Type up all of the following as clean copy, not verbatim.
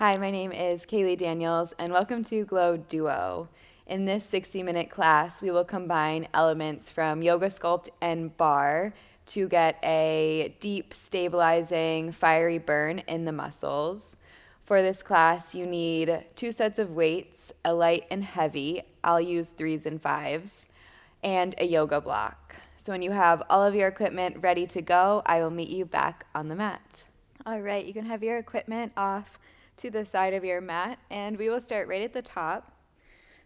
Hi, my name is Kaylie Daniels, and welcome to Glow Duo. In this 60-minute class, we will combine elements from Yoga Sculpt and Barre to get a deep, stabilizing, fiery burn in the muscles. For this class, you need 2 sets of weights, a light and heavy. I'll use 3s and 5s, and a yoga block. So when you have all of your equipment ready to go, I will meet you back on the mat. All right, you can have your equipment off to the side of your mat, and we will start right at the top.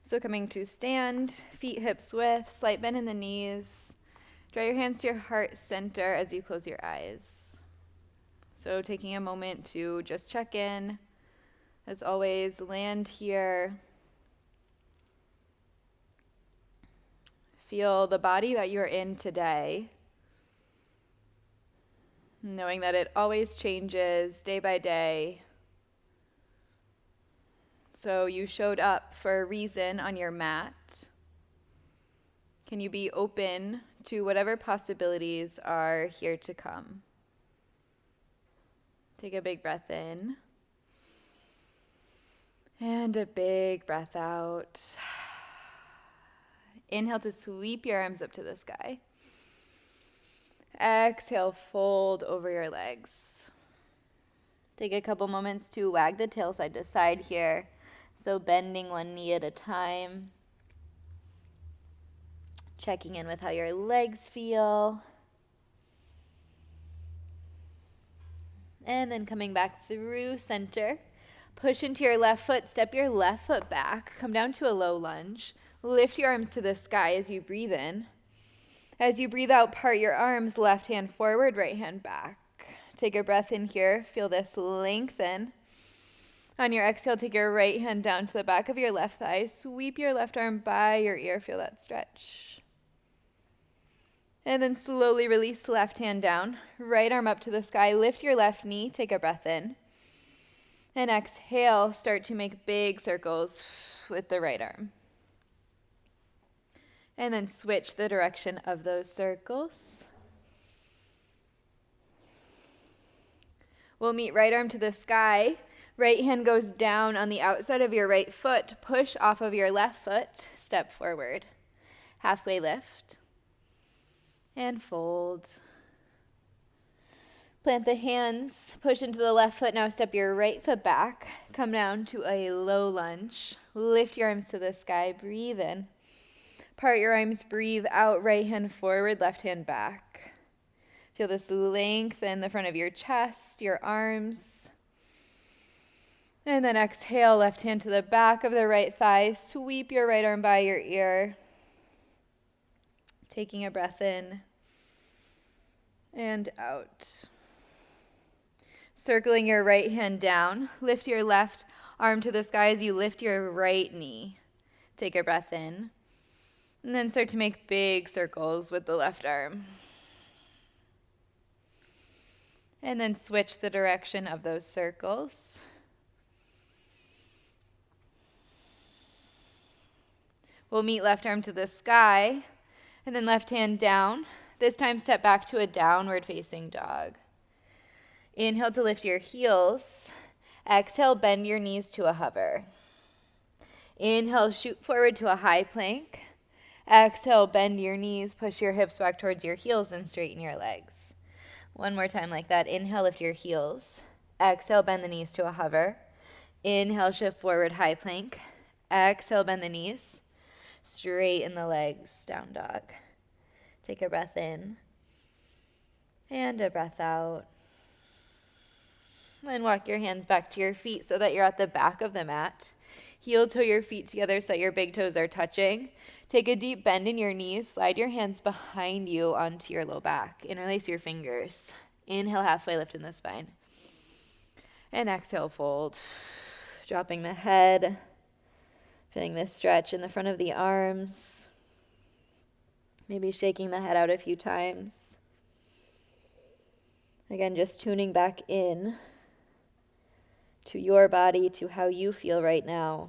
So coming to stand, feet hips width, slight bend in the knees. Draw your hands to your heart center as you close your eyes. So taking a moment to just check in. As always, land here. Feel the body that you're in today, knowing that it always changes day by day. So you showed up for a reason on your mat. Can you be open to whatever possibilities are here to come? Take a big breath in. And a big breath out. Inhale to sweep your arms up to the sky. Exhale, fold over your legs. Take a couple moments to wag the tail side to side here. So bending one knee at a time. Checking in with how your legs feel. And then coming back through center. Push into your left foot, step your left foot back. Come down to a low lunge. Lift your arms to the sky as you breathe in. As you breathe out, part your arms, left hand forward, right hand back. Take a breath in here. Feel this lengthen. On your exhale, take your right hand down to the back of your left thigh. Sweep your left arm by your ear. Feel that stretch. And then slowly release the left hand down. Right arm up to the sky. Lift your left knee. Take a breath in. And exhale, start to make big circles with the right arm. And then switch the direction of those circles. We'll meet right arm to the sky. Right hand goes down on the outside of your right foot. Push off of your left foot. Step forward. Halfway lift. And fold. Plant the hands. Push into the left foot. Now step your right foot back. Come down to a low lunge. Lift your arms to the sky. Breathe in. Part your arms. Breathe out. Right hand forward. Left hand back. Feel this length in the front of your chest, your arms. And then exhale, left hand to the back of the right thigh. Sweep your right arm by your ear. Taking a breath in and out. Circling your right hand down. Lift your left arm to the sky as you lift your right knee. Take a breath in. And then start to make big circles with the left arm. And then switch the direction of those circles. We'll meet left arm to the sky, and then left hand down. This time step back to a downward facing dog. Inhale to lift your heels. Exhale, bend your knees to a hover. Inhale, shoot forward to a high plank. Exhale, bend your knees, push your hips back towards your heels and straighten your legs. One more time like that. Inhale, lift your heels. Exhale, bend the knees to a hover. Inhale, shift forward, high plank. Exhale, bend the knees. Straighten the legs, down dog. Take a breath in and a breath out. And walk your hands back to your feet so that you're at the back of the mat. Heel toe your feet together so that your big toes are touching. Take a deep bend in your knees. Slide your hands behind you onto your low back. Interlace your fingers. Inhale, halfway lift in the spine. And exhale, fold. Dropping the head. Feeling this stretch in the front of the arms. Maybe shaking the head out a few times. Again, just tuning back in to your body, to how you feel right now.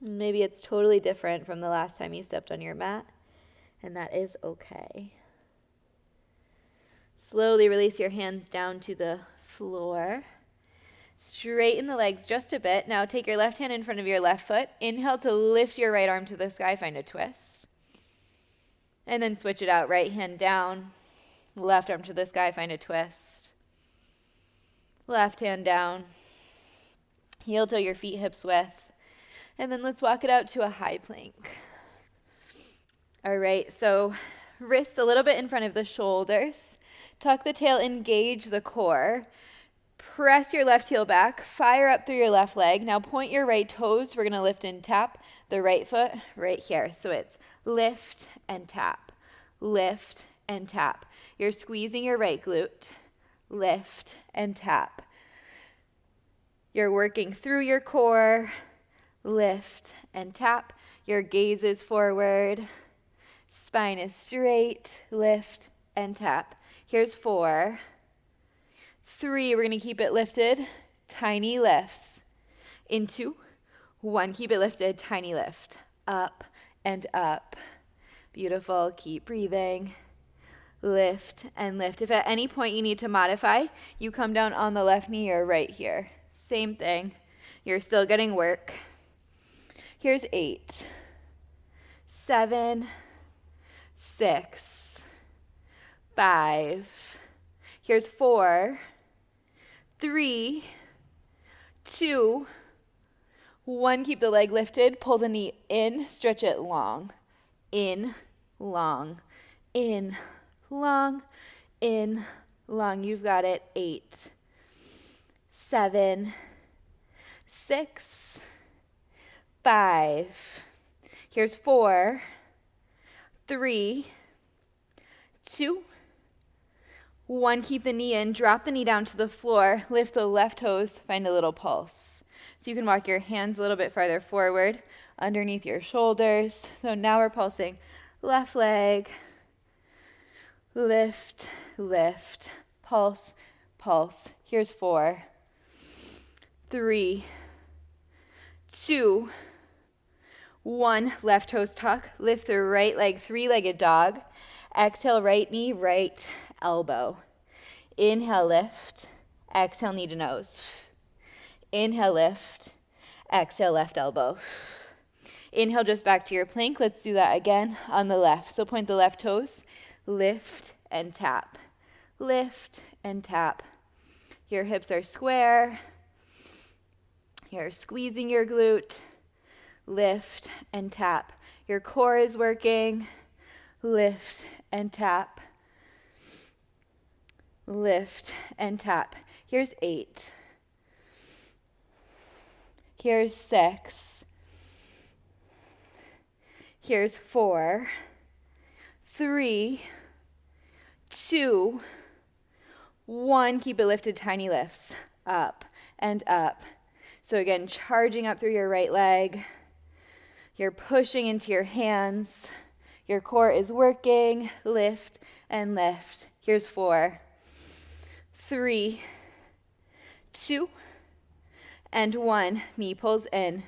Maybe it's totally different from the last time you stepped on your mat, and that is okay. Slowly release your hands down to the floor. Straighten the legs just a bit. Now take your left hand in front of your left foot. Inhale to lift your right arm to the sky, find a twist. And then switch it out, right hand down, left arm to the sky, find a twist. Left hand down, heel toe your feet hips width. And then let's walk it out to a high plank. All right, so wrists a little bit in front of the shoulders. Tuck the tail, engage the core. Press your left heel back, fire up through your left leg. Now point your right toes. We're going to lift and tap the right foot right here. So it's lift and tap, lift and tap. You're squeezing your right glute, lift and tap. You're working through your core, lift and tap. Your gaze is forward, spine is straight, lift and tap. Here's 4, 3, we're going to keep it lifted, tiny lifts. In 2, 1, keep it lifted, tiny lift. Up and up. Beautiful, keep breathing. Lift and lift. If at any point you need to modify, you come down on the left knee or right here. Same thing. You're still getting work. Here's 8, 7, 6, 5. Here's 4, 3, 2, 1. Keep the leg lifted. Pull the knee in. Stretch it long. In, long, in, long, in, long. You've got it. 8, 7, 6, 5. Here's 4, 3, 2, 1. Keep the knee in. Drop the knee down to the floor. Lift the left toes. Find a little pulse. So you can walk your hands a little bit farther forward underneath your shoulders. So now we're pulsing. Left leg. Lift, lift. Pulse, pulse. Here's 4, 3, 2, 1. Left toes tuck. Lift the right leg, three-legged dog. Exhale, right knee, right elbow. Inhale, lift. Exhale, knee to nose. Inhale, lift. Exhale, left elbow. Inhale, just back to your plank. Let's do that again on the left. So point the left toes. Lift and tap. Lift and tap. Your hips are square. You're squeezing your glute. Lift and tap. Your core is working. Lift and tap. Lift and tap. Here's 8. Here's 6. Here's 4, 3, 2, 1. Keep it lifted, tiny lifts. Up and up. So again, charging up through your right leg. You're pushing into your hands. Your core is working. Lift and lift. Here's 4, 3, 2, and 1. Knee pulls in.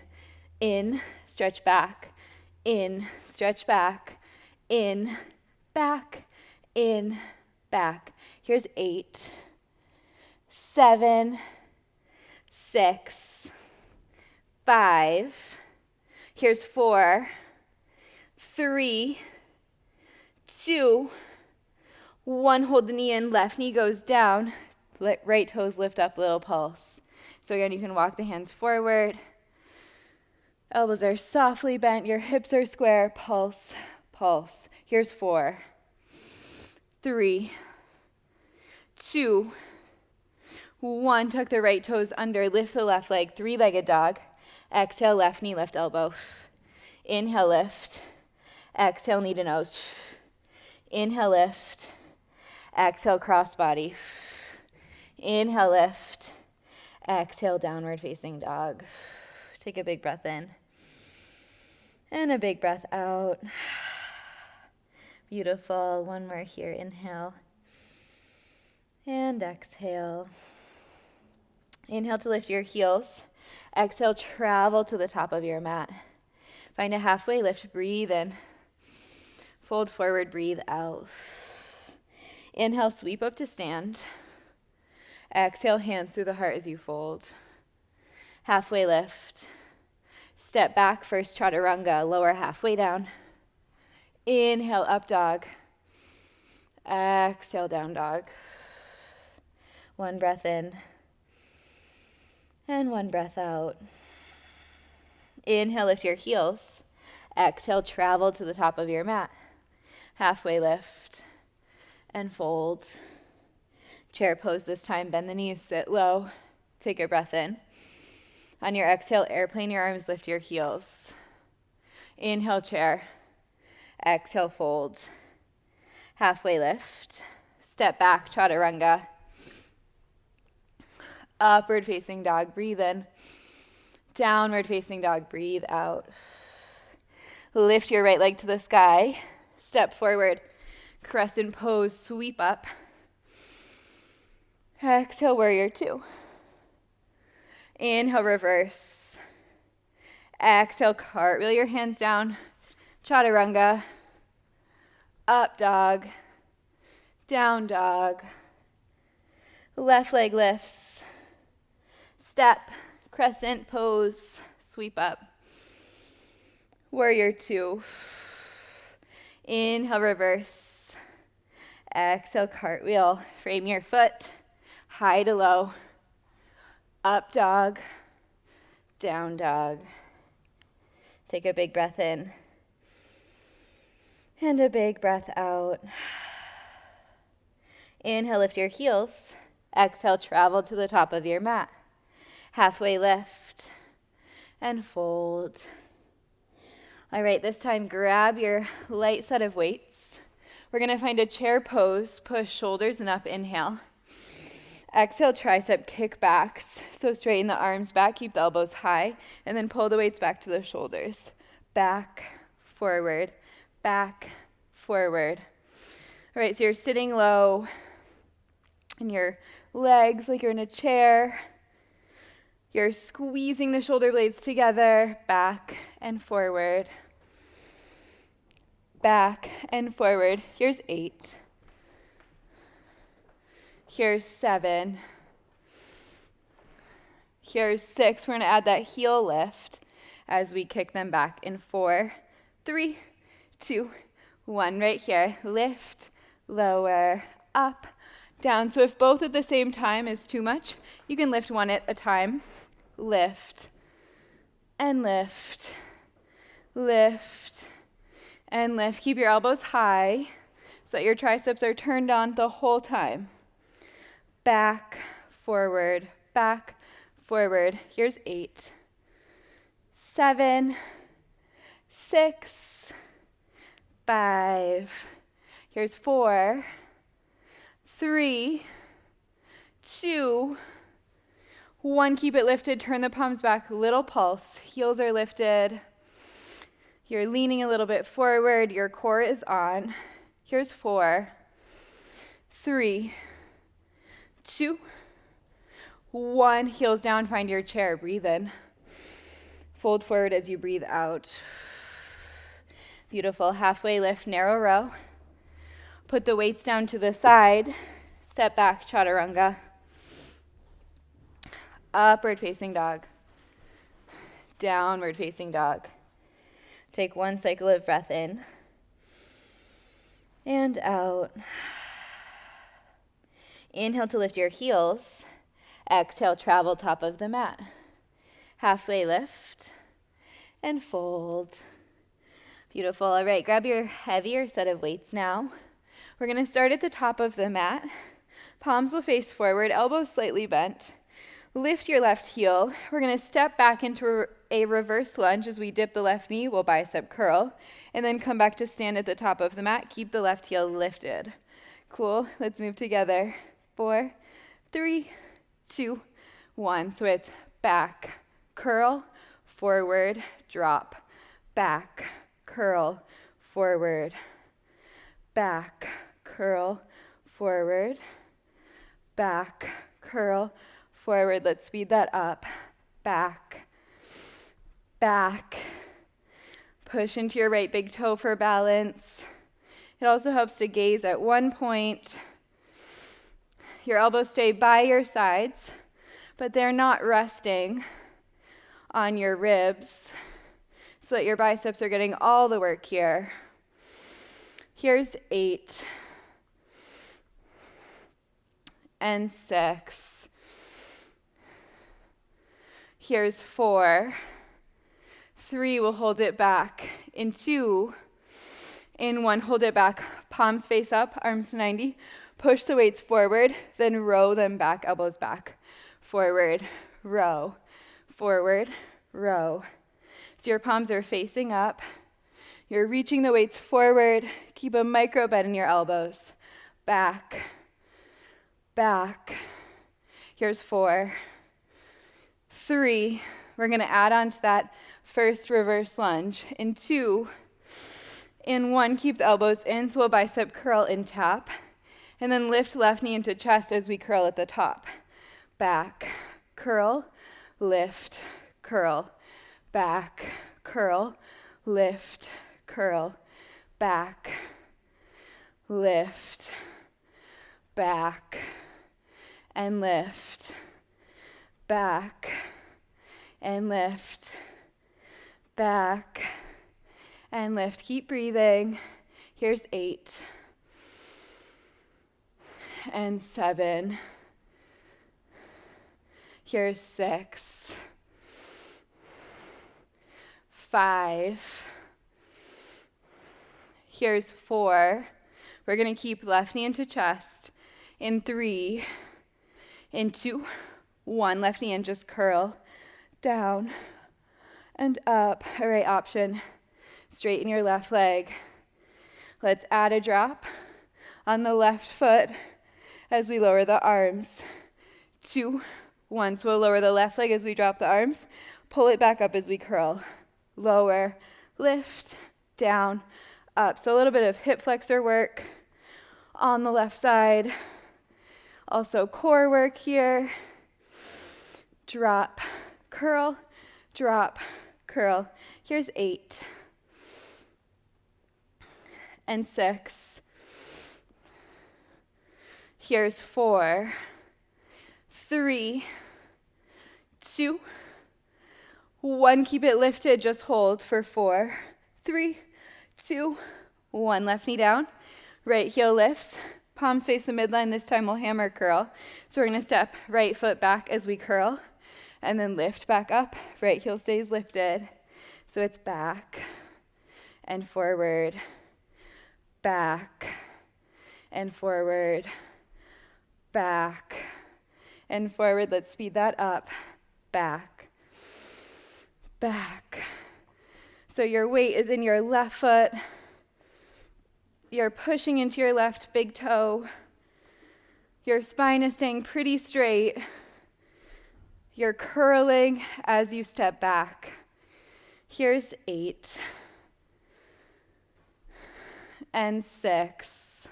In, stretch back. In, stretch back. In, back. In, back. Here's 8, 7, 6, 5. Here's 4, 3, 2, 1. Hold the knee in. Left knee goes down. Right toes lift up, little pulse. So again, you can walk the hands forward. Elbows are softly bent. Your hips are square. Pulse, pulse. Here's 4, 3, 2, 1. Tuck the right toes under. Lift the left leg. Three-legged dog. Exhale, left knee, left elbow. Inhale, lift. Exhale, knee to nose. Inhale, lift. Exhale, cross body. Inhale, lift. Exhale, downward facing dog. Take a big breath in. And a big breath out. Beautiful. One more here. Inhale. And exhale. Inhale to lift your heels. Exhale, travel to the top of your mat. Find a halfway lift. Breathe in. Fold forward. Breathe out. Inhale, sweep up to stand. Exhale, hands through the heart as you fold. halfway lift. Step back, first chaturanga, lower halfway down. Inhale, up dog. Exhale, down dog. One breath in. And one breath out. Inhale, lift your heels. Exhale, travel to the top of your mat. Halfway lift and fold. Chair pose this time, bend the knees, sit low. Take a breath in. On your exhale, airplane your arms, lift your heels. Inhale, chair. Exhale, fold. Halfway lift. Step back, chaturanga. Upward facing dog, breathe in. Downward facing dog, breathe out. Lift your right leg to the sky. Step forward. Crescent pose, sweep up. Exhale, warrior two. Inhale, reverse. Exhale, cartwheel your hands down. Chaturanga. Up dog. Down dog. Left leg lifts. Step, crescent pose, sweep up. Warrior two. Inhale, reverse. Exhale, cartwheel. Frame your foot. High to low. Up dog. Down dog. Take a big breath in. And a big breath out. Inhale, lift your heels. Exhale, travel to the top of your mat. Halfway lift and fold. All right, this time grab your light set of weights. We're going to find a chair pose, push shoulders and up, inhale. Exhale, tricep kickbacks. So straighten the arms back, keep the elbows high, and then pull the weights back to the shoulders. Back, forward, back, forward. All right, so you're sitting low and your legs like you're in a chair. You're squeezing the shoulder blades together, back and forward. Back and forward. Here's 8. Here's 7. Here's 6. We're going to add that heel lift as we kick them back in 4, 3, 2, 1. Right here. Lift, lower, up, down. So if both at the same time is too much, you can lift one at a time. Lift and lift, lift and lift. Keep your elbows high so that your triceps are turned on the whole time. Back, forward, back, forward. Here's 8, 7, 6, 5. Here's 4, 3, 2, 1. Keep it lifted. Turn the palms back. Little pulse. Heels are lifted. You're leaning a little bit forward. Your core is on. Here's 4, 3, 2, 1. Heels down. Find your chair. Breathe in. Fold forward as you breathe out. Beautiful. Halfway lift. Narrow row. Put the weights down to the side. Step back. Chaturanga. Upward facing dog. Downward facing dog. Take one cycle of breath in and out. Inhale to lift your heels. Exhale, travel top of the mat. Halfway lift and fold. Beautiful. All right, grab your heavier set of weights now. We're going to start at the top of the mat. Palms will face forward, elbows slightly bent. Lift your left heel. We're going to step back into a reverse lunge as we dip the left knee. We'll bicep curl. And then come back to stand at the top of the mat. Keep the left heel lifted. Cool. Let's move together. 4, 3, 2, 1. So it's back, curl, forward, drop. Back, curl, forward. Back, curl, forward. Back, curl, forward. Let's speed that up. Back, back. Push into your right big toe for balance. It also helps to gaze at one point. Your elbows stay by your sides, but they're not resting. on your ribs so that your biceps are getting all the work here. Here's 8 and 6. Here's 4. 3, we'll hold it back. In 2, in 1, hold it back. Palms face up, arms to 90. Push the weights forward, then row them back, elbows back. Forward, row, forward, row. So your palms are facing up. You're reaching the weights forward. Keep a micro bend in your elbows. Back, back. Here's 4. 3, we're going to add on to that first reverse lunge. In 2, in 1, keep the elbows in, so we'll bicep curl and tap. And then lift left knee into chest as we curl at the top. Back, curl, lift, curl. Back, curl, lift, curl. Back, lift, back, and lift. Back, and lift. Back, and lift. Keep breathing. Here's 8 and 7. Here's 6, 5. Here's 4. We're going to keep left knee into chest. In 3, in 2, 1, left knee in, just curl down and up. All right, option. Straighten your left leg. Let's add a drop on the left foot as we lower the arms. 2, 1. So we'll lower the left leg as we drop the arms. Pull it back up as we curl. Lower, lift, down, up. So a little bit of hip flexor work on the left side. Also core work here. Drop, curl, drop, curl. Here's 8 and 6. Here's 4, 3, 2, 1. Keep it lifted, just hold for 4, 3, 2, 1. Left knee down, right heel lifts. Palms face the midline. This time we'll hammer curl. So we're going to step right foot back as we curl and then lift back up. Right heel stays lifted. So it's back and forward, back and forward, back and forward. Let's speed that up. Back, back. So your weight is in your left foot. You're pushing into your left big toe. Your spine is staying pretty straight. You're curling as you step back. Here's 8 and 6.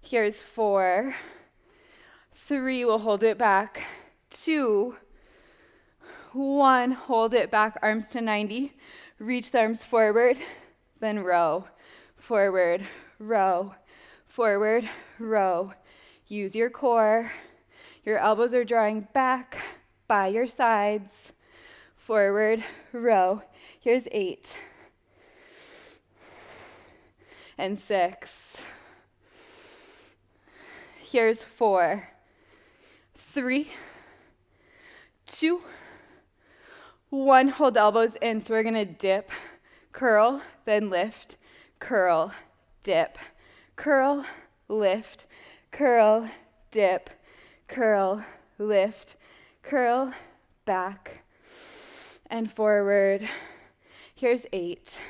Here's 4. 3, we'll hold it back. 2, 1, hold it back, arms to 90. Reach the arms forward. Then row, forward, row, forward, row. Use your core. Your elbows are drawing back by your sides. Forward, row. Here's 8 and 6. Here's 4, 3, 2, 1. Hold elbows in. So we're going to dip, curl, then lift, curl, dip, curl, lift, curl, dip, curl, lift, curl, back and forward. Here's 8,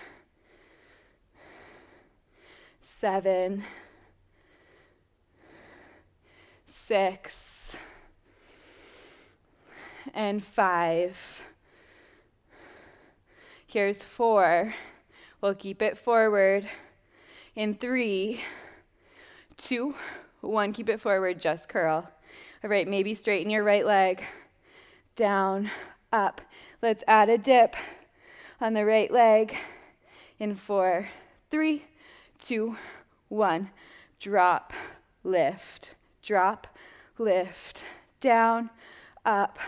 7, 6, and 5. Here's 4. We'll keep it forward. In 3, 2, 1. Keep it forward, just curl. All right, maybe straighten your right leg. Down, up. Let's add a dip on the right leg. In 4, 3, 2, 1. Drop, lift, down, up.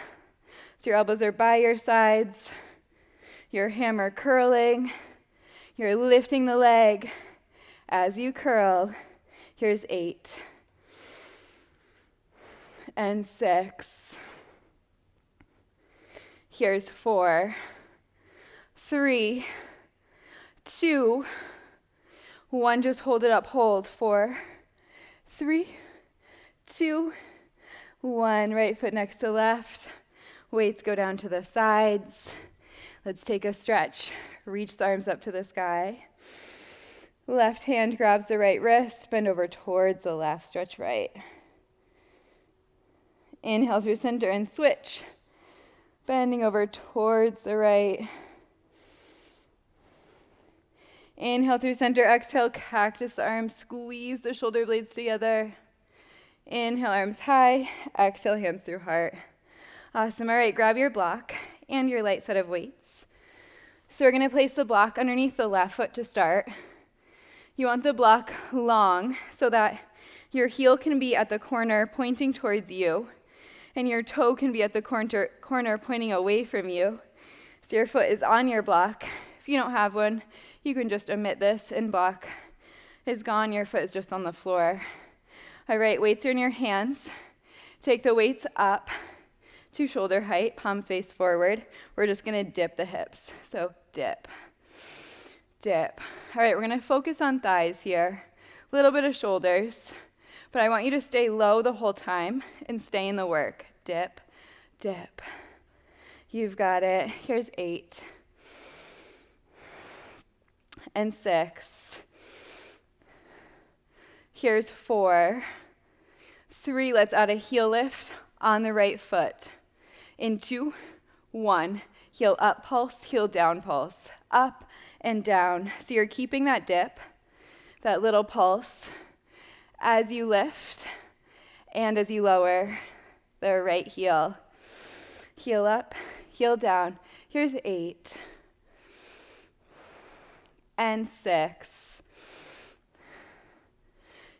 So Your elbows are by your sides. Your hammer curling. You're lifting the leg as you curl. Here's 8 and 6. Here's 4, 3, 2, 1. Just hold it up. Hold. 4, 3, 2, 1. Right foot next to left. Weights go down to the sides. Let's take a stretch. Reach the arms up to the sky. Left hand grabs the right wrist. Bend over towards the left. Stretch right. Inhale through center and switch. Bending over towards the right. Inhale through center. Exhale, cactus the arms. Squeeze the shoulder blades together. Inhale, arms high. Exhale, hands through heart. Awesome. All right, grab your block and your light set of weights. So we're going to place the block underneath the left foot to start. You want the block long so that your heel can be at the corner pointing towards you, and your toe can be at the corner pointing away from you. So your foot is on your block. If you don't have one, you can just omit this and block is gone. Your foot is just on the floor. All right, weights are in your hands. Take the weights up to shoulder height, palms face forward. We're just gonna dip the hips. So dip, dip. All right, we're gonna focus on thighs here. A little bit of shoulders, but I want you to stay low the whole time and stay in the work. Dip, dip. You've got it. Here's 8 and 6. Here's 4, 3. Let's add a heel lift on the right foot. In 2, 1. Heel up pulse, heel down pulse. Up and down. So you're keeping that dip, that little pulse, as you lift and as you lower the right heel. Heel up, heel down. Here's 8 and 6.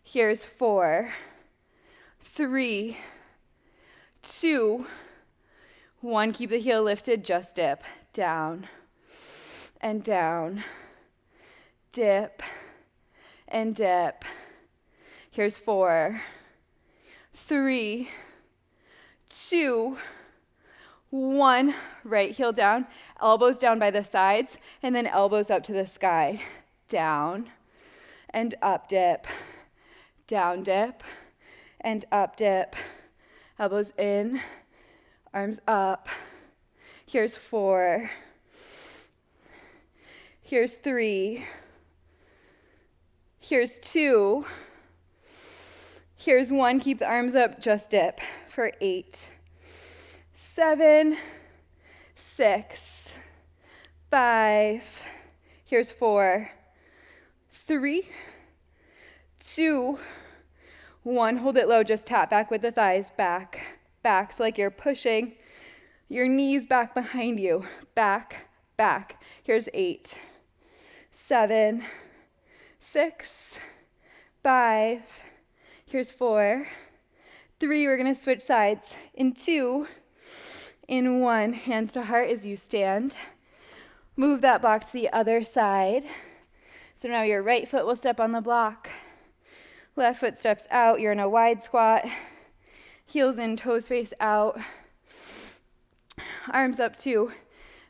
Here's 4, 3, 2, 1. Keep the heel lifted, just dip. Down and down. Dip and dip. Here's 4, 3, 2, 1. Right heel down, elbows down by the sides, and then elbows up to the sky. Down and up dip. Down dip and up dip. Elbows in, arms up. Here's 4. Here's 3. Here's 2. Here's 1. Keep the arms up, just dip for 8, 7, 6, 5. Here's 4, 3, 2, 1. Hold it low, just tap back with the thighs, back, back. So like you're pushing your knees back behind you, back, back. Here's 8, 7, 6, 5. Here's 4, 3. We're gonna switch sides. In 2, in 1. Hands to heart as you stand. Move that block to the other side. So now your right foot will step on the block. Left foot steps out. You're in a wide squat. Heels in, toes face out. Arms up to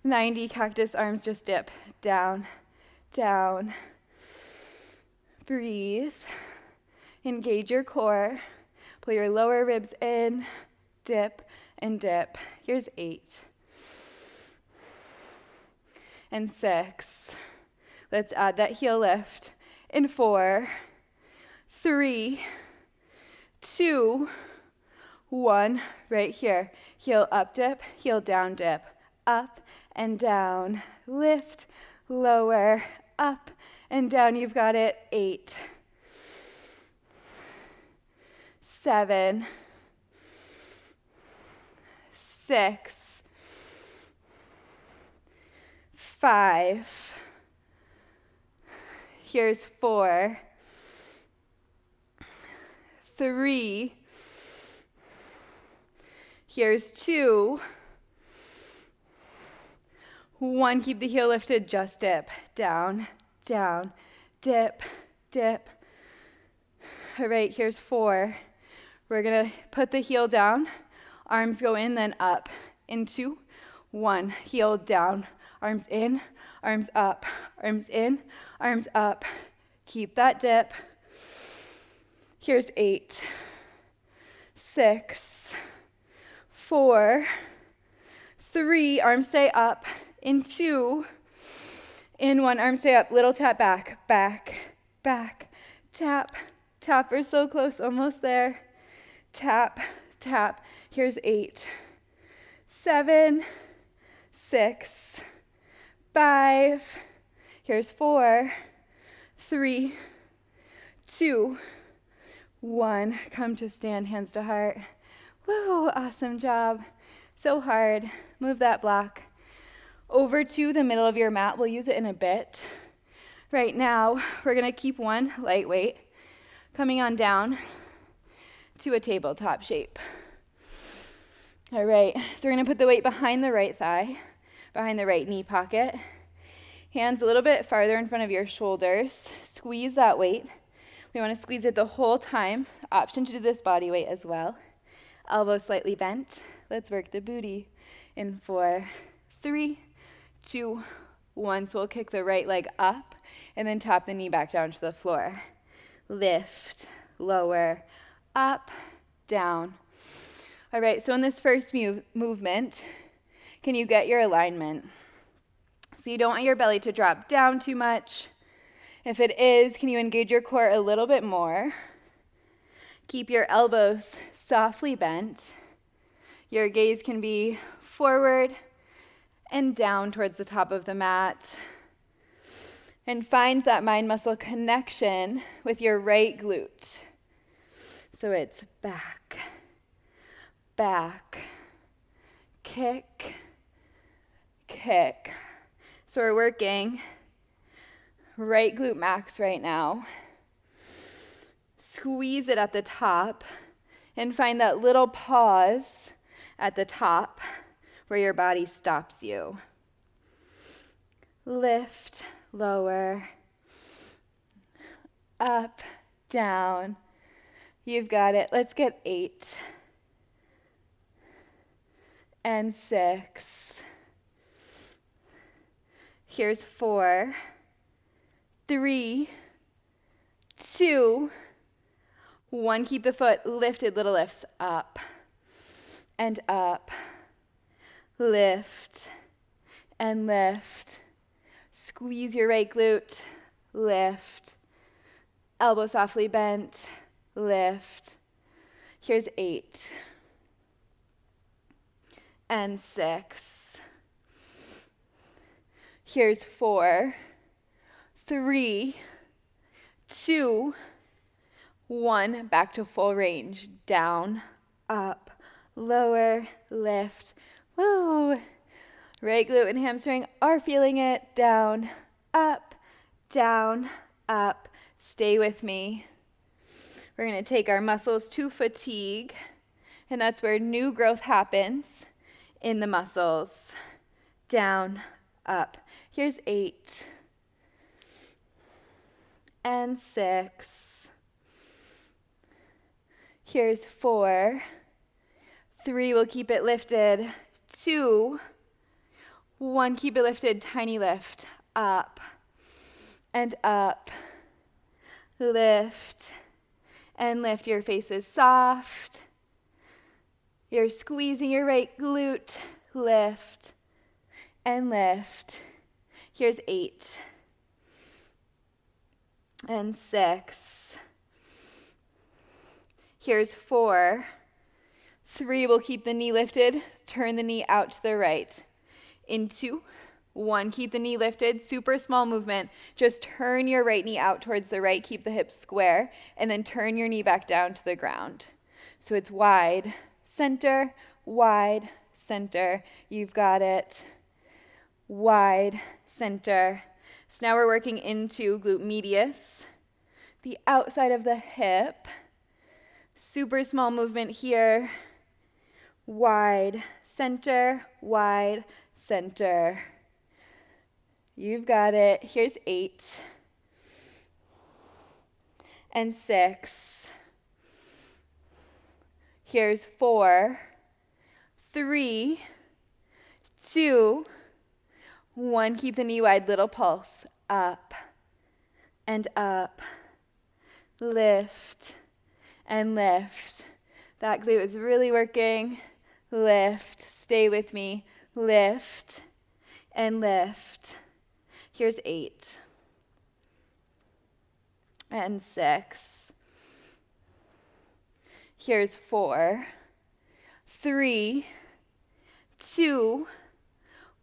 90. Cactus arms, just dip. Down, down. Breathe. Engage your core. Pull your lower ribs in. Dip and dip. Here's 8 and 6. Let's add that heel lift. In 4, 3, 2, 1. Right here. Heel up dip, heel down dip. Up and down. Lift, lower, up and down. You've got it. 8, 7, 6, 5. Here's 4, 3. Here's 2, 1, keep the heel lifted, just dip. Down, down, dip, dip. All right, here's 4. We're gonna put the heel down, arms go in, then up. In 2, 1, heel down, arms in, arms up, arms in, arms up. Keep that dip. Here's 8, 6, 4, 3, arms stay up. In 2, in 1, arms stay up, little tap back, back, back, tap, tap. We're so close, almost there. Tap, tap. Here's 8, 7, 6, 5. Here's 4, 3, 2, 1. Come to stand, hands to heart. Woo, awesome job. So hard. Move that block over to the middle of your mat. We'll use it in a bit. Right now, we're gonna keep one lightweight, coming on down to a tabletop shape. All right, so we're gonna put the weight behind the right thigh, behind the right knee pocket. Hands a little bit farther in front of your shoulders. Squeeze that weight. We wanna squeeze it the whole time. Option to do this body weight as well. Elbows slightly bent. Let's work the booty in 4, 3, 2, 1. So we'll kick the right leg up and then tap the knee back down to the floor. Lift, lower, up, down. All right, so in this first movement, can you get your alignment? So you don't want your belly to drop down too much. If it is, can you engage your core a little bit more? Keep your elbows softly bent. Your gaze can be forward and down towards the top of the mat. And find that mind-muscle connection with your right glute. So it's back, back, kick, kick. So we're working right glute max right now. Squeeze it at the top and find that little pause at the top where your body stops you. Lift, lower, up, down. You've got it. Let's get 8 and 6. Here's 4, 3, 2, 1. Keep the foot lifted, little lifts, up and up. Lift and lift. Squeeze your right glute, lift. Elbow softly bent, lift. Here's 8 and 6. Here's 4, 3, 2, 1. Back to full range. Down, up, lower, lift. Woo! Right glute and hamstring are feeling it. Down, up, up. Stay with me. We're going to take our muscles to fatigue, and that's where new growth happens in the muscles. Down, up. Here's 8 and 6. Here's 4, 3. We'll keep it lifted. 2, 1. Keep it lifted. Tiny lift. Up and up. Lift and lift. Your face is soft. You're squeezing your right glute. Lift and lift. Here's 8 and 6. Here's 4, 3. We'll keep the knee lifted. Turn the knee out to the right. In 2, 1. Keep the knee lifted. Super small movement. Just turn your right knee out towards the right. Keep the hips square. And then turn your knee back down to the ground. So it's wide, center, wide, center. You've got it. Wide, center. So now we're working into glute medius, the outside of the hip. Super small movement here. Wide, center, wide, center. You've got it. Here's 8 and 6. Here's 4, 3, 2, 1. Keep the knee wide, little pulse. Up and up. Lift and lift. That glute is really working. Lift. Stay with me. Lift and lift. Here's 8 and 6. Here's 4, 3, 2,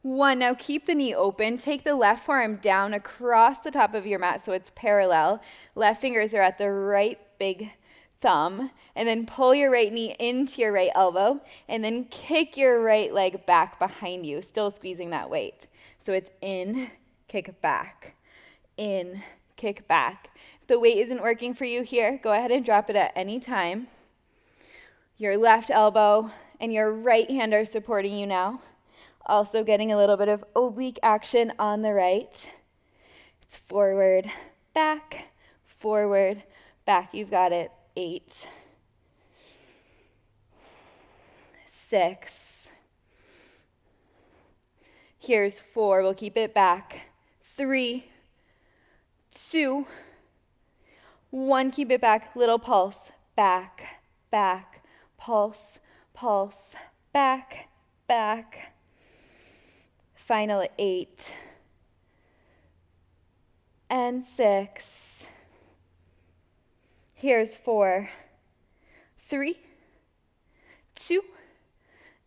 1. Now keep the knee open. Take the left forearm down across the top of your mat so it's parallel. Left fingers are at the right big thumb. And then pull your right knee into your right elbow. And then kick your right leg back behind you, still squeezing that weight. So it's in, kick back. In, kick back. If the weight isn't working for you here, go ahead and drop it at any time. Your left elbow and your right hand are supporting you now. Also getting a little bit of oblique action on the right. It's forward, back, forward, back. You've got it. 8, 6. Here's 4. We'll keep it back. 3, 2, 1. Keep it back. Little pulse. Back, back. Pulse, pulse. Back, back. Final 8 and 6. Here's 4, 3, 2,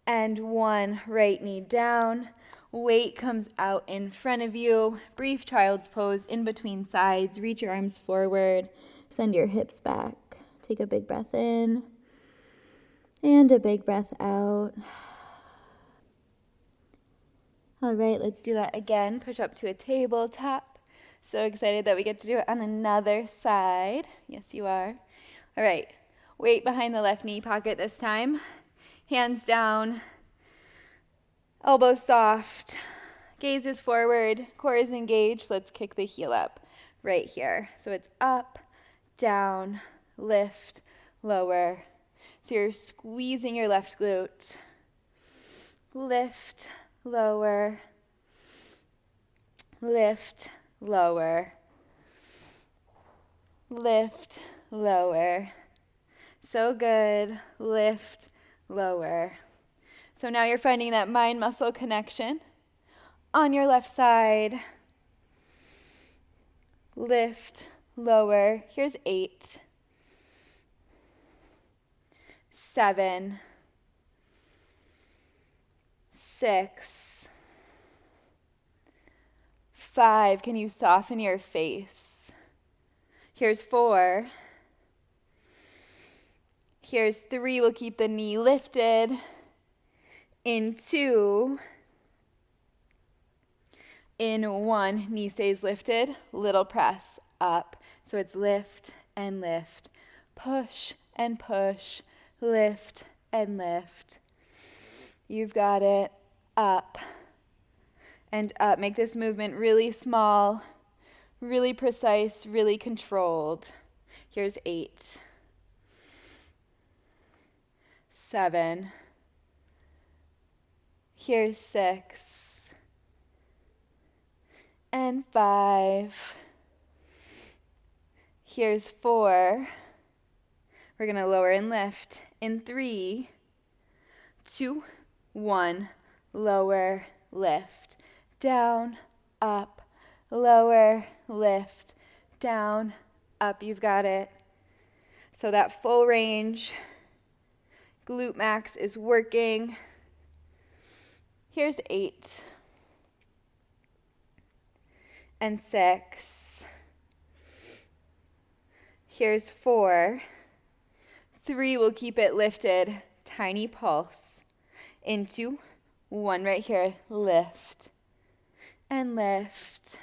and 1. Right knee down. Weight comes out in front of you. Brief child's pose in between sides. Reach your arms forward. Send your hips back. Take a big breath in and a big breath out. All right, let's do that again. Push up to a tabletop. So excited that we get to do it on another side. Yes, you are. All right, weight behind the left knee pocket this time. Hands down, elbows soft, gaze is forward, core is engaged. Let's kick the heel up right here. So it's up, down, lift, lower. So you're squeezing your left glute. Lift, lower, lift, lower, lift, lower. So good. Lift, lower. So now you're finding that mind-muscle connection on your left side. Lift, lower. Here's 8, 7, 6, 5. Can you soften your face? Here's 4. Here's 3. We'll keep the knee lifted. In 2. In 1. Knee stays lifted. Little press up. So it's lift and lift. Push and push. Lift and lift. You've got it. Up and up. Make this movement really small, really precise, really controlled. Here's 8, 7. Here's 6 and 5. Here's 4. We're going to lower and lift in 3, 2, 1. Lower, lift, down, up, lower, lift, down, up. You've got it. So that full range, glute max is working. Here's 8 and 6. Here's 4. 3, we'll keep it lifted. Tiny pulse. In 2, 1 right here. Lift and lift.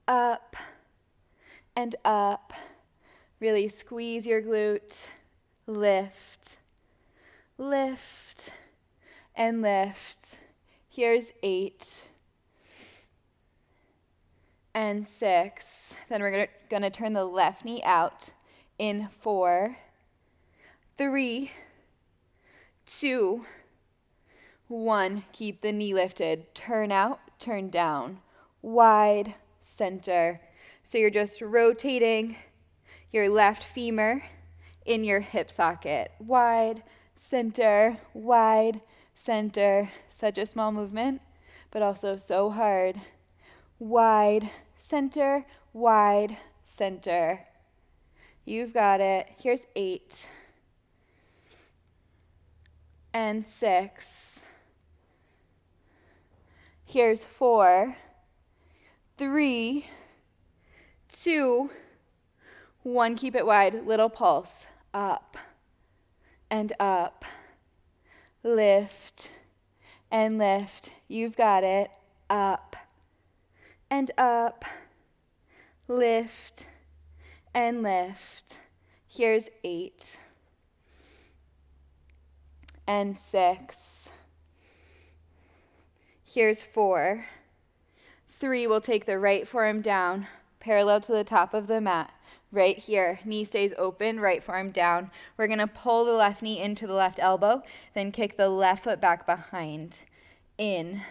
Up and up. Really squeeze your glute. Lift, lift, and lift. Here's 8 and 6. Then we're going to turn the left knee out in 4, 3, 2, 1. Keep the knee lifted. Turn out, turn down. Wide, center. So you're just rotating your left femur in your hip socket. Wide, center, wide, center. Such a small movement, but also so hard. Wide, center, wide, center. You've got it. Here's 8 and 6. Here's 4, 3, 2, 1. Keep it wide. Little pulse. Up and up. Lift and lift. You've got it. Up and up. Lift and lift. Here's 8 and 6. Here's 4. 3, we'll take the right forearm down, parallel to the top of the mat. Right here, knee stays open, right forearm down. We're gonna pull the left knee into the left elbow, then kick the left foot back behind. In,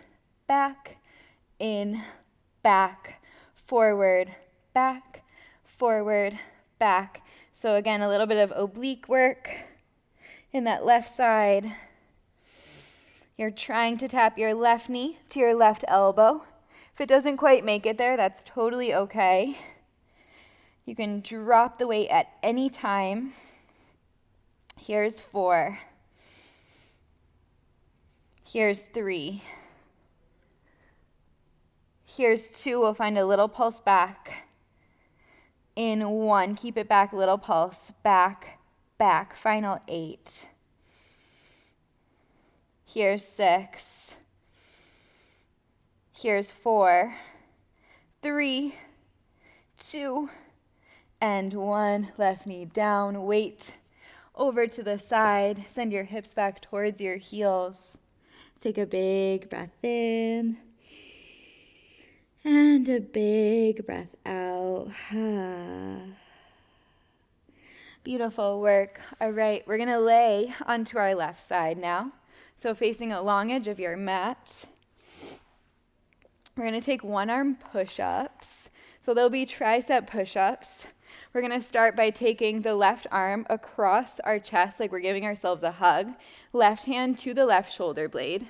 back, forward, back. So again, a little bit of oblique work in that left side. You're trying to tap your left knee to your left elbow. If it doesn't quite make it there, that's totally okay. You can drop the weight at any time. Here's 4. Here's 3. Here's 2. We'll find a little pulse back. In 1, keep it back, little pulse. Back. Final 8. Here's 6. Here's 4, 3, 2, and 1. Left knee down. Weight over to the side. Send your hips back towards your heels. Take a big breath in. And a big breath out. Beautiful work. All right, we're going to lay onto our left side now. So facing a long edge of your mat. We're going to take one-arm push-ups. So there'll be tricep push-ups. We're going to start by taking the left arm across our chest like we're giving ourselves a hug. Left hand to the left shoulder blade.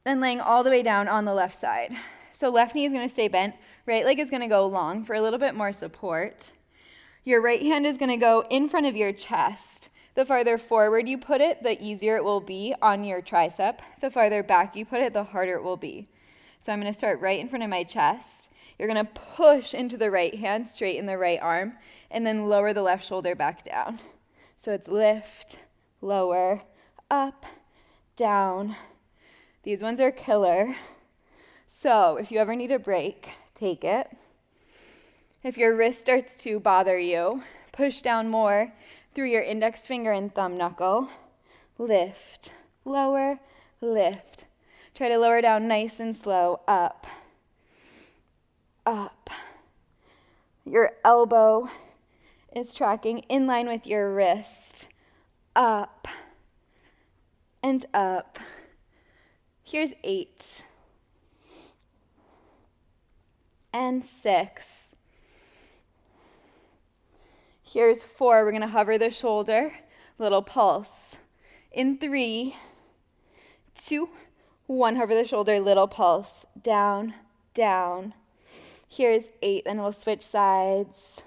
Then laying all the way down on the left side. So left knee is going to stay bent. Right leg is going to go long for a little bit more support. Your right hand is going to go in front of your chest. The farther forward you put it, the easier it will be on your tricep. The farther back you put it, the harder it will be. So I'm going to start right in front of my chest. You're going to push into the right hand, straighten the right arm, and then lower the left shoulder back down. So it's lift, lower, up, down. These ones are killer. So if you ever need a break, take it. If your wrist starts to bother you, push down more through your index finger and thumb knuckle. Lift, lower, lift. Try to lower down nice and slow. Up, up. Your elbow is tracking in line with your wrist. Up and up. Here's 8 and 6. Here's 4. We're going to hover the shoulder. Little pulse. In 3, 2, 1. Hover the shoulder. Little pulse. Down, down. Here's 8. Then we'll switch sides.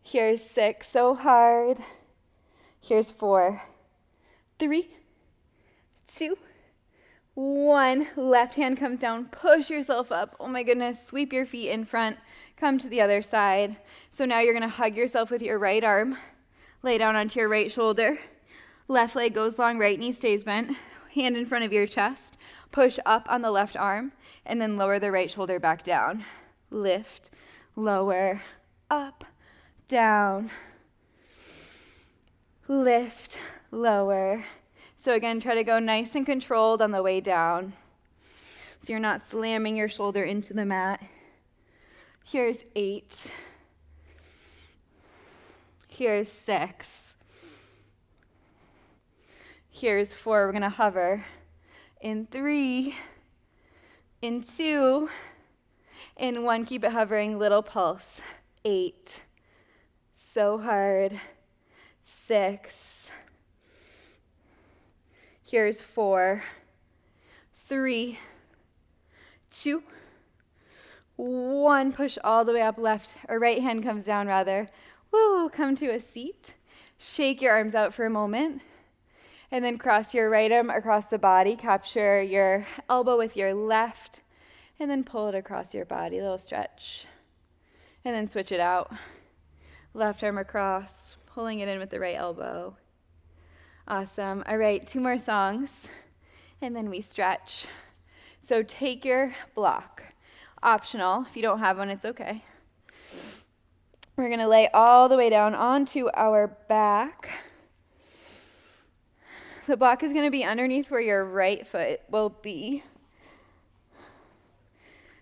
Here's 6. So hard. Here's 4, 3, 2, 1. Left hand comes down. Push yourself up. Oh my goodness. Sweep your feet in front. Come to the other side. So now you're going to hug yourself with your right arm. Lay down onto your right shoulder. Left leg goes long. Right knee stays bent. Hand in front of your chest. Push up on the left arm. And then lower the right shoulder back down. Lift, lower, up, down. Lift, lower. So again, try to go nice and controlled on the way down. So you're not slamming your shoulder into the mat. Here's 8. Here's 6. Here's 4. We're going to hover in 3, in 2, in 1. Keep it hovering. Little pulse. 8. So hard. 6. Here's 4, 3, 2, 1. Push all the way up. Left or right hand comes down rather. Woo, come to a seat. Shake your arms out for a moment. And then cross your right arm across the body. Capture your elbow with your left. And then pull it across your body. A little stretch. And then switch it out. Left arm across. Pulling it in with the right elbow. Awesome. All right, 2 more songs. And then we stretch. So take your block. Optional. If you don't have one, it's okay. We're going to lay all the way down onto our back. The block is going to be underneath where your right foot will be.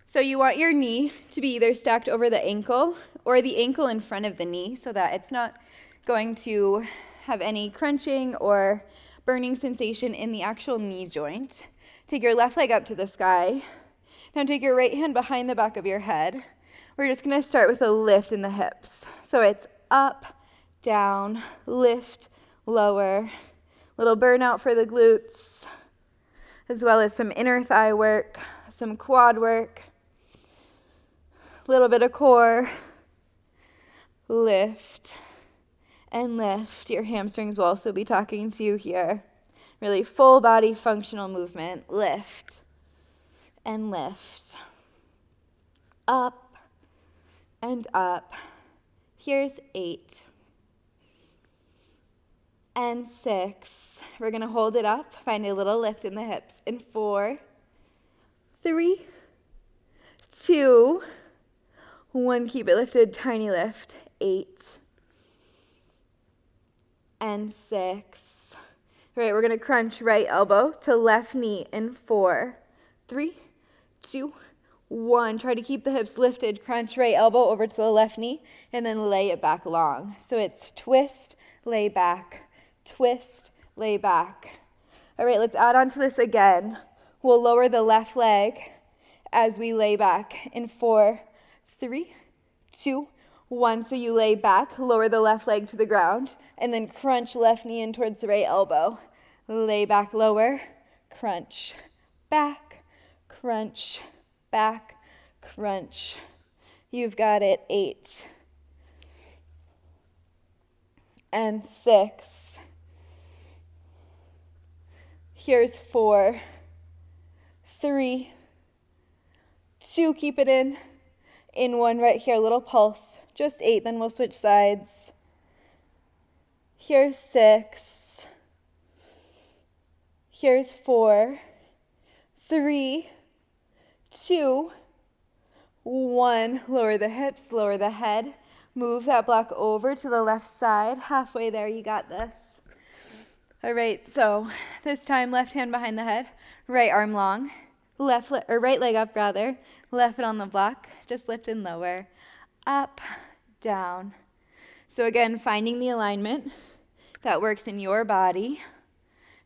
So you want your knee to be either stacked over the ankle or the ankle in front of the knee so that it's not going to have any crunching or burning sensation in the actual knee joint. Take your left leg up to the sky. Now take your right hand behind the back of your head. We're just going to start with a lift in the hips. So it's up, down, lift, lower. Little burnout for the glutes, as well as some inner thigh work, some quad work, a little bit of core. Lift and lift. Your hamstrings will also be talking to you here. Really full body functional movement. Lift and lift. Up and up. Here's 8 and 6. We're going to hold it up. Find a little lift in the hips. In 4, 3, 2, 1. Keep it lifted. Tiny lift. 8 and 6. All right, we're going to crunch right elbow to left knee in 4, 3, 2, 1. Try to keep the hips lifted. Crunch right elbow over to the left knee and then lay it back long. So it's twist, lay back, twist, lay back. All right, let's add on to this again. We'll lower the left leg as we lay back in 4, 3, 2, 1. So you lay back, lower the left leg to the ground, and then crunch left knee in towards the right elbow. Lay back, lower, crunch, back, crunch, back, crunch. You've got it. 8 and 6. Here's 4, 3, 2. Keep it in 1 right here. Little pulse. Just 8. Then we'll switch sides. Here's 6. Here's 4, 3, 2, 1. Lower the hips, lower the head. Move that block over to the left side. Halfway there, you got this. All right, so this time left hand behind the head, right arm long, right leg up rather, left foot on the block. Just lift and lower, up, down. So again, finding the alignment that works in your body.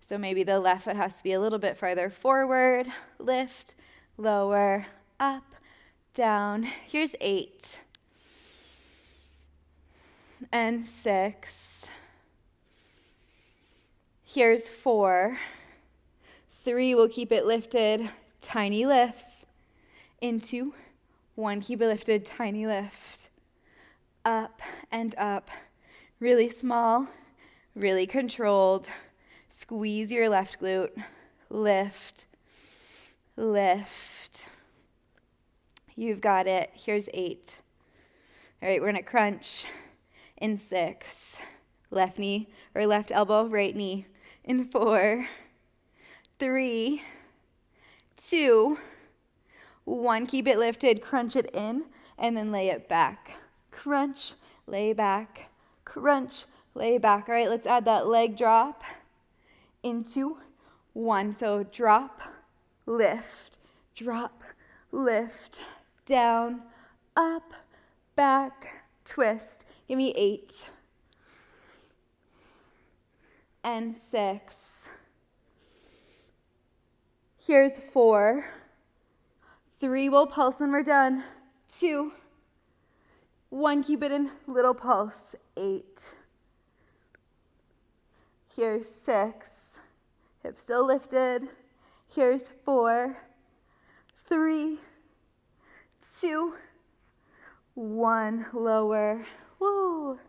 So maybe the left foot has to be a little bit farther forward. Lift, lower, up, down. Here's 8 and 6. Here's 4. 3, we'll keep it lifted. Tiny lifts. Into 1, keep it lifted. Tiny lift. Up and up. Really small, really controlled. Squeeze your left glute. Lift, lift. You've got it. Here's 8. All right, we're going to crunch in 6. Left knee or left elbow, right knee. In 4, 3, 2, 1. Keep it lifted. Crunch it in and then lay it back. Crunch, lay back. Crunch, lay back. All right, let's add that leg drop. Into 1. So drop, lift, down, up, back, twist. Give me 8 and 6. Here's 4. 3, we'll pulse when we're done. 2, 1, keep it in, little pulse. 8. Here's 6. Hips still lifted. Here's 4, 3, 2, 1. Lower. Woo.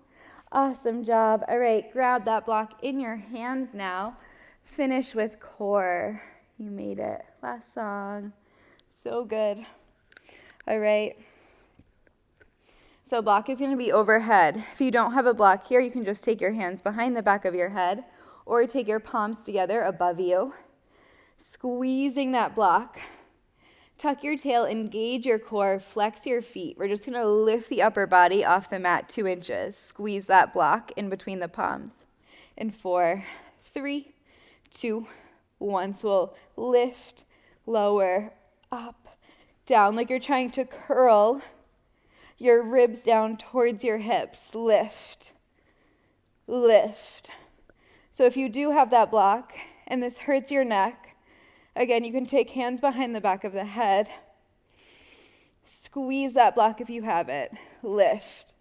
Awesome job. All right, grab that block in your hands now. Finish with core. You made it. Last song. So good. All right. So block is going to be overhead. If you don't have a block here, you can just take your hands behind the back of your head or take your palms together above you. Squeezing that block. Tuck your tail, engage your core, flex your feet. We're just going to lift the upper body off the mat 2 inches. Squeeze that block in between the palms. In 4, 3, 2, 1. So we'll lift, lower, up, down, like you're trying to curl your ribs down towards your hips. Lift, lift. So if you do have that block and this hurts your neck, again, you can take hands behind the back of the head. Squeeze that block if you have it. Lift.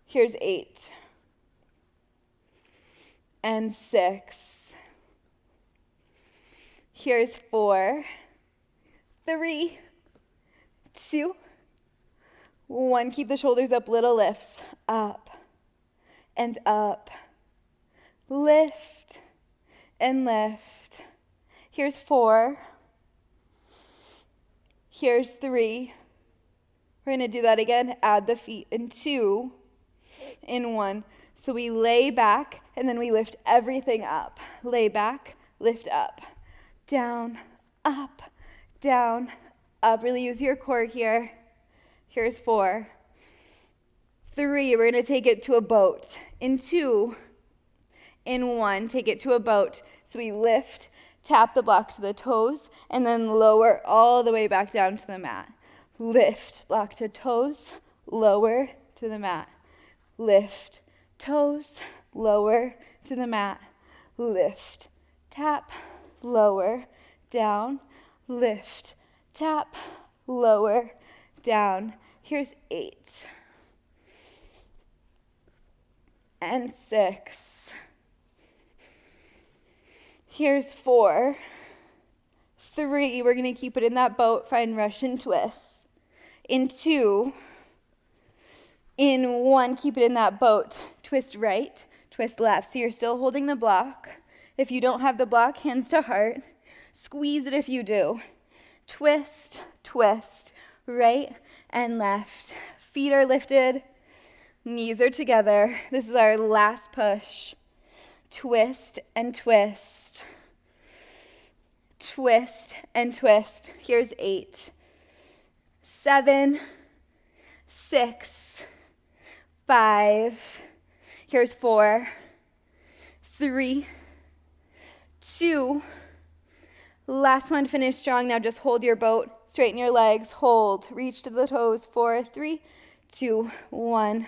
Here's 8 and 6. Here's 4, 3, 2, 1. Keep the shoulders up, little lifts. Up and up. Lift and lift. Here's 4. Here's 3. We're going to do that again. Add the feet in 2, in 1. So we lay back and then we lift everything up. Lay back, lift up. Down, up, down, up. Really use your core here. Here's 4. 3, we're going to take it to a boat. In 2, in 1, take it to a boat. So we lift, tap the block to the toes, and then lower all the way back down to the mat. Lift, block to toes, lower to the mat. Lift, toes, lower to the mat. Lift, tap, lower, down, lift, tap, lower, down. Here's 8 and 6. Here's 4, 3. We're going to keep it in that boat. Find Russian twists. In 2, in 1, keep it in that boat. Twist right, twist left. So you're still holding the block. If you don't have the block, hands to heart. Squeeze it if you do. Twist, twist, right and left. Feet are lifted, knees are together. This is our last push. Twist and twist. Twist and twist. Here's 8, 7, 6, 5. Here's 4, 3, 2. Last one, finish strong. Now just hold your boat, straighten your legs, hold, reach to the toes. 4, 3, 2, 1.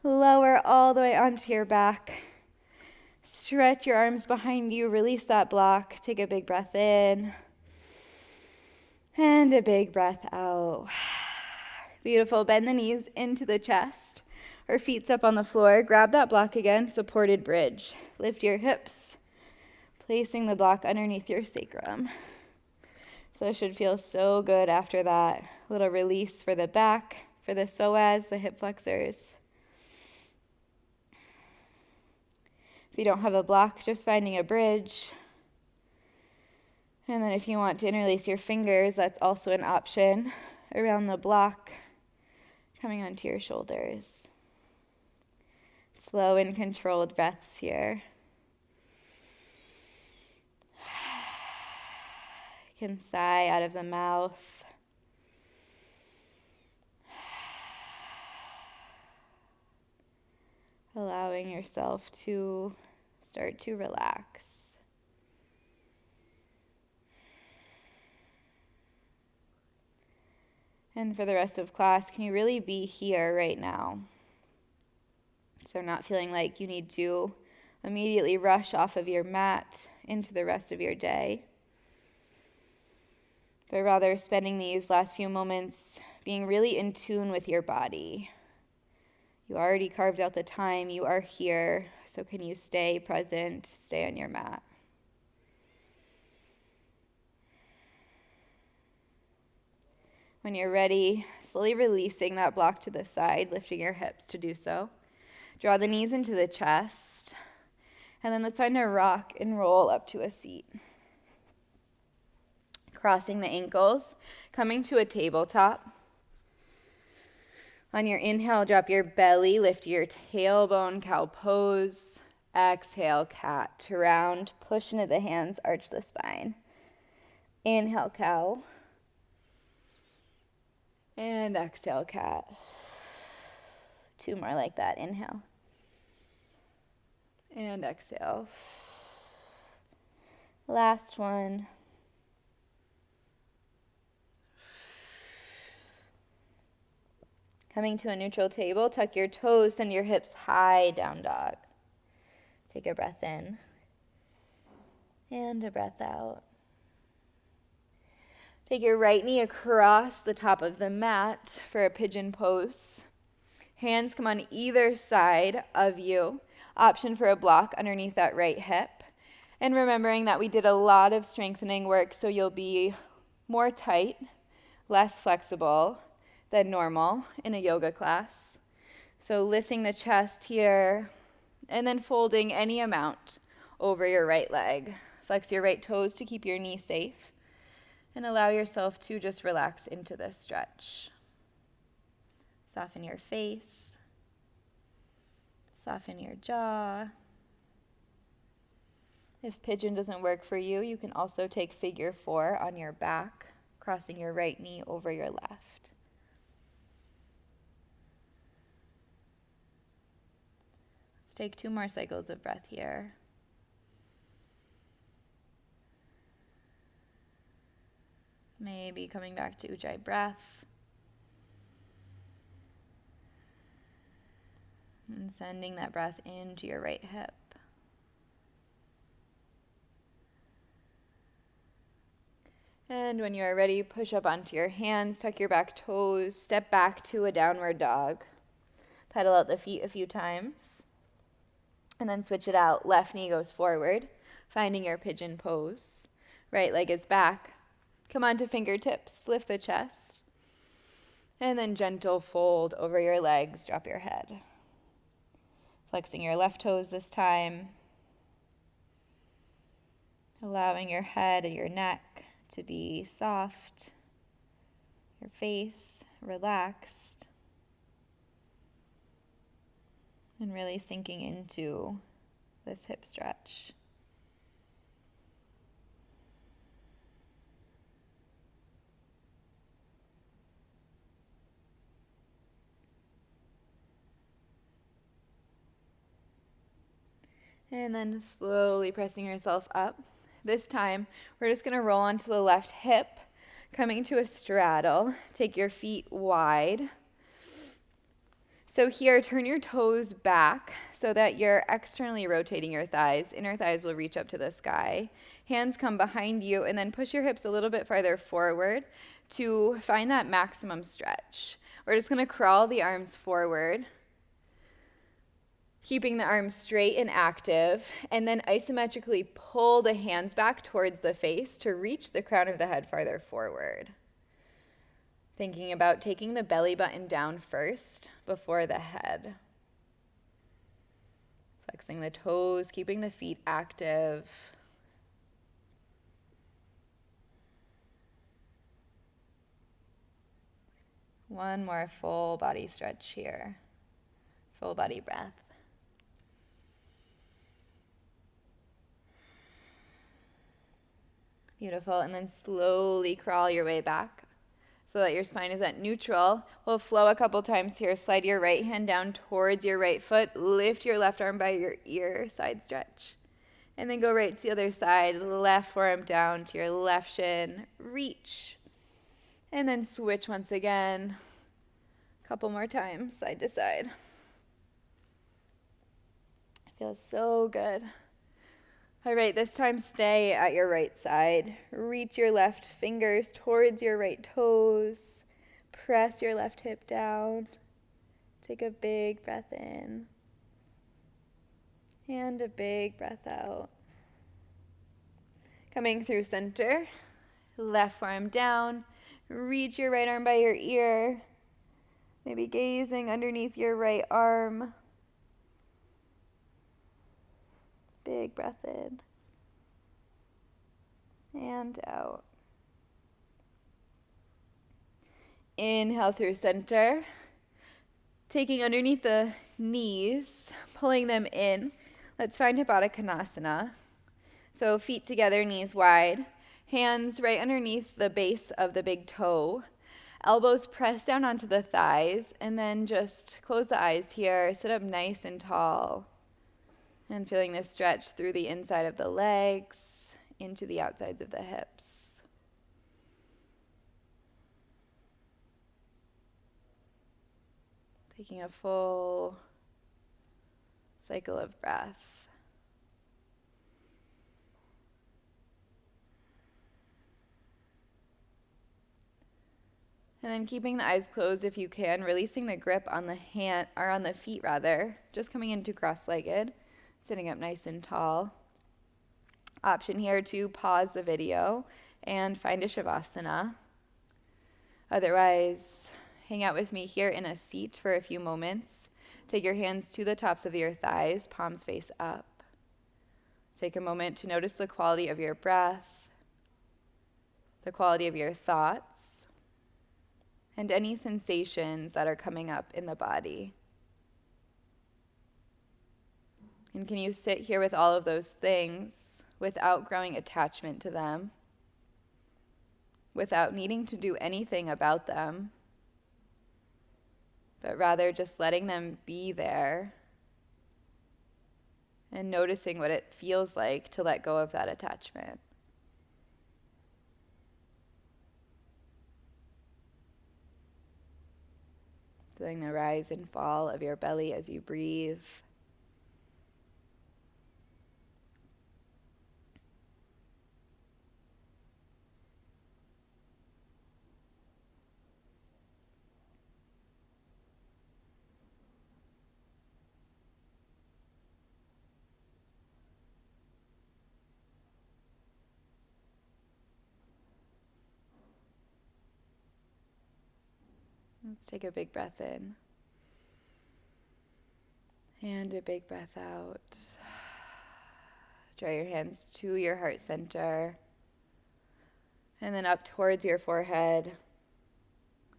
Lower all the way onto your back. Stretch your arms behind you, release that block. Take a big breath in and a big breath out. Beautiful. Bend the knees into the chest. Or feet's up on the floor. Grab that block again, supported bridge. Lift your hips, placing the block underneath your sacrum. So it should feel so good after that. A little release for the back, for the psoas, the hip flexors. If you don't have a block, just finding a bridge. And then if you want to interlace your fingers, that's also an option around the block, coming onto your shoulders. Slow and controlled breaths here. You can sigh out of the mouth. Allowing yourself to start to relax. And for the rest of class, can you really be here right now? So not feeling like you need to immediately rush off of your mat into the rest of your day, but rather spending these last few moments being really in tune with your body. You already carved out the time, you are here, so can you stay present, stay on your mat? When you're ready, slowly releasing that block to the side, lifting your hips to do so. Draw the knees into the chest, and then let's find a rock and roll up to a seat. Crossing the ankles, coming to a tabletop. On your inhale, drop your belly, lift your tailbone, cow pose. Exhale, cat to round, push into the hands, arch the spine. Inhale, cow. And exhale, cat. 2 more like that. Inhale. And exhale. Last one. Coming to a neutral table, tuck your toes, send your hips high, down dog. Take a breath in and a breath out. Take your right knee across the top of the mat for a pigeon pose. Hands come on either side of you. Option for a block underneath that right hip. And remembering that we did a lot of strengthening work, so you'll be more tight, less flexible than normal in a yoga class. So lifting the chest here, and then folding any amount over your right leg. Flex your right toes to keep your knee safe, and allow yourself to just relax into this stretch. Soften your face, soften your jaw. If pigeon doesn't work for you, you can also take figure 4 on your back, crossing your right knee over your left. Let's take 2 more cycles of breath here. Maybe coming back to Ujjayi breath. And sending that breath into your right hip. And when you are ready, push up onto your hands, tuck your back toes, step back to a downward dog. Pedal out the feet a few times. And then switch it out. Left knee goes forward, finding your pigeon pose. Right leg is back. Come onto fingertips, lift the chest. And then gentle fold over your legs, drop your head. Flexing your left toes this time. Allowing your head and your neck to be soft. Your face relaxed. And really sinking into this hip stretch. And then slowly pressing yourself up. This time, we're just going to roll onto the left hip, coming to a straddle. Take your feet wide. So here, turn your toes back so that you're externally rotating your thighs. Inner thighs will reach up to the sky. Hands come behind you, and then push your hips a little bit farther forward to find that maximum stretch. We're just going to crawl the arms forward, keeping the arms straight and active, and then isometrically pull the hands back towards the face to reach the crown of the head farther forward. Thinking about taking the belly button down first before the head. Flexing the toes, keeping the feet active. One more full body stretch here. Full body breath. Beautiful. And then slowly crawl your way back so that your spine is at neutral. We'll flow a couple times here. Slide your right hand down towards your right foot. Lift your left arm by your ear, side stretch. And then go right to the other side. Left forearm down to your left shin. Reach. And then switch once again. A couple more times, side to side. Feels so good. All right, this time stay at your right side. Reach your left fingers towards your right toes. Press your left hip down. Take a big breath in. And a big breath out. Coming through center. Left forearm down. Reach your right arm by your ear. Maybe gazing underneath your right arm. Big breath in. And out. Inhale through center. Taking underneath the knees, pulling them in. Let's find Hibata Kanasana. So feet together, knees wide. Hands right underneath the base of the big toe. Elbows press down onto the thighs, and then just close the eyes here. Sit up nice and tall. And feeling this stretch through the inside of the legs, into the outsides of the hips. Taking a full cycle of breath. And then keeping the eyes closed if you can, releasing the grip on the hand, or on the feet rather, just coming into cross-legged, sitting up nice and tall. Option here to pause the video and find a Shavasana. Otherwise, hang out with me here in a seat for a few moments. Take your hands to the tops of your thighs, palms face up. Take a moment to notice the quality of your breath, the quality of your thoughts, and any sensations that are coming up in the body. And can you sit here with all of those things without growing attachment to them, without needing to do anything about them, but rather just letting them be there and noticing what it feels like to let go of that attachment. Feeling the rise and fall of your belly as you breathe. Let's take a big breath in. And a big breath out. Draw your hands to your heart center. And then up towards your forehead.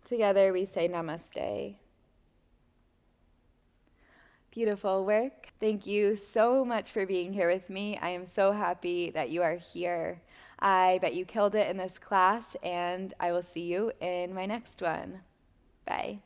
Together we say namaste. Beautiful work. Thank you so much for being here with me. I am so happy that you are here. I bet you killed it in this class, and I will see you in my next one. Bye.